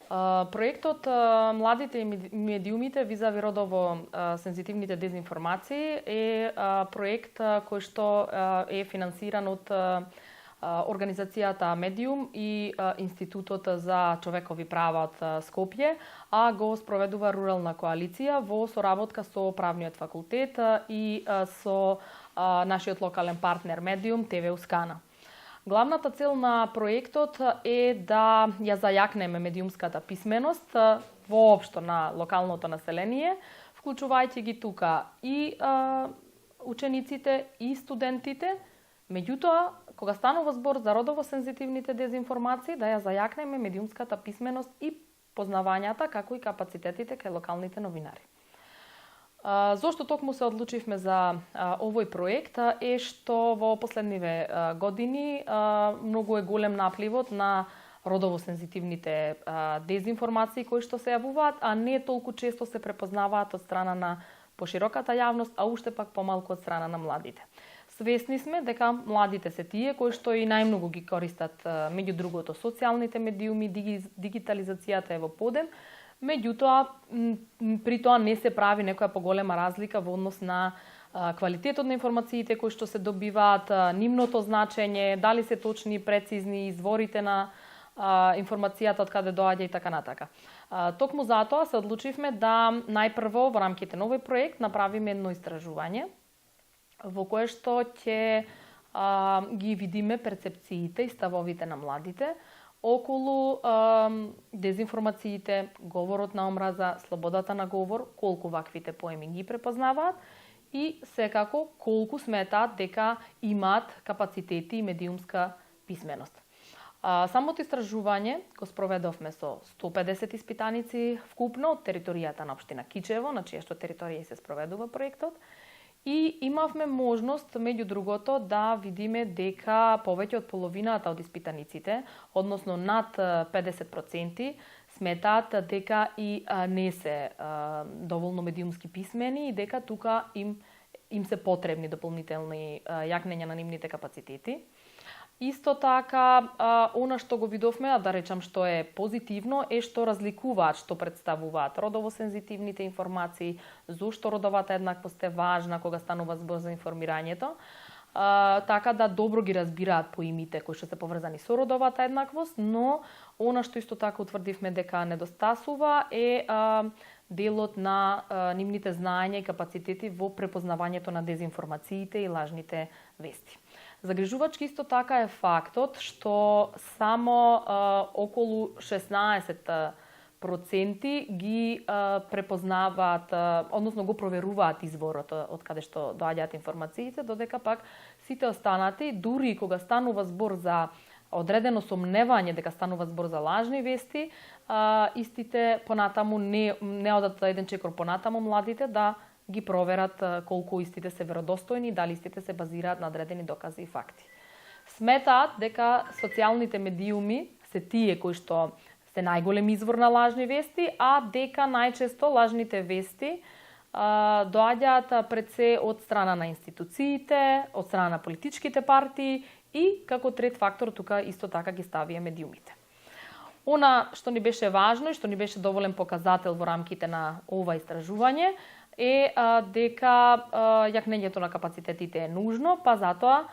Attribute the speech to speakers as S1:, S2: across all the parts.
S1: Проектот Младите и медиумите визави родово сензитивните дезинформации е проект кој што е финансиран од организацијата Медиум и Институтот за човекови права од Скопје, а го спроведува Рурална коалиција во соработка со Правниот факултет и со нашиот локален партнер Медиум ТВ Ускана. Главната цел на проектот е да ја зајакнеме медиумската писменост воопшто на локалното население, вклучувајќи ги тука и учениците и студентите. Меѓутоа, кога станува збор за родово сензитивните дезинформации, да ја зајакнеме медиумската писменост и познавањата, како и капацитетите кај локалните новинари. Зошто токму се одлучивме за овој проект е што во последниве години многу е голем напливот на родово сензитивните дезинформации кои што се јавуваат, а не толку често се препознаваат од страна на пошироката јавност, а уште пак помалку од страна на младите. Свесни сме дека младите се тие кои што и најмногу ги користат меѓу другото социјалните медиуми, дигитализацијата е во подем. Меѓутоа, при тоа не се прави некоја поголема разлика во однос на квалитетот на информациите кои што се добиваат, нивното значење, дали се точни, прецизни, изворите на информацијата од каде доаѓа и така натака. Токму затоа се одлучивме да најпрво во рамките на овој проект направиме едно истражување во кое што ќе ги видиме перцепциите и ставовите на младите околу дезинформациите, говорот на омраза, слободата на говор, колку ваквите поеми ги препознаваат и секако колку сметаат дека имаат капацитети и медиумска писменост. Самото истражување го спроведовме со 150 испитаници вкупно од територијата на општина Кичево, на чија што територија се спроведува проектот. И имавме можност, меѓу другото, да видиме дека повеќе од половината од испитаниците, односно над 50%, сметаат дека и не се доволно медиумски писмени и дека тука им се потребни дополнителни јакнења на нивните капацитети. Исто така, она што го видовме, а да речам што е позитивно, е што разликуваат, што представуваат родово сензитивните информации, зошто родовата еднаквост е важна кога станува збор за информирањето, така да добро ги разбираат поимите кои што се поврзани со родовата еднаквост, но она што исто така утврдивме дека недостасува е делот на нивните знаења и капацитети во препознавањето на дезинформациите и лажните вести. Загрижувачки исто така е фактот што само околу 16% ги препознаваат, односно го проверуваат изворот од каде што доаѓаат информациите, додека пак сите останати, дури кога станува збор за одредено сомневање дека станува збор за лажни вести, истите понатаму не одат еден чекор понатаму младите да ги проверат колку истите се веродостојни и дали истите се базираат на одредени докази и факти. Сметаат дека социјалните медиуми се тие кои што се најголем извор на лажни вести, а дека најчесто лажните вести доаѓаат пред се од страна на институциите, од страна на политичките партии и како трет фактор тука исто така ги ставија медиумите. Она што ни беше важно и што ни беше доволен показател во рамките на ова истражување е дека јакнењето на капацитетите е нужно, па затоа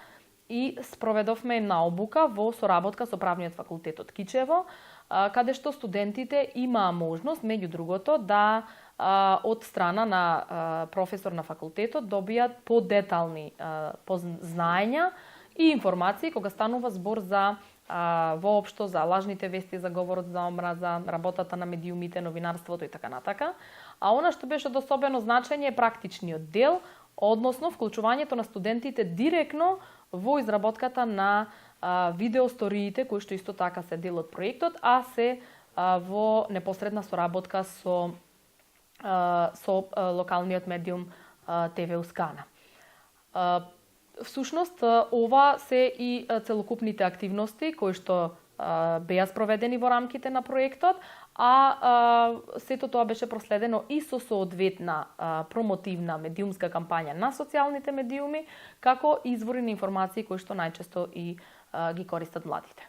S1: и спроведовме една обука во соработка со Правниот факултет од Кичево, каде што студентите имаа можност, меѓу другото, да од страна на професор на факултетот добијат подетални знаења и информации кога станува збор за воопшто за лажните вести, за говорот за омраза, работата на медиумите, новинарството и така натака. А она што беше од особено значење е практичниот дел, односно вклучувањето на студентите директно во изработката на видеосториите, кои што исто така се дел од проектот, а се во непосредна соработка со локалниот медиум ТВ Ускана. Всушност, ова се и целокупните активности кои што беа спроведени во рамките на проектот, а сето тоа беше проследено и со соодветна промотивна медиумска кампања на социјалните медиуми, како извори на информации кои што најчесто и ги користат младите.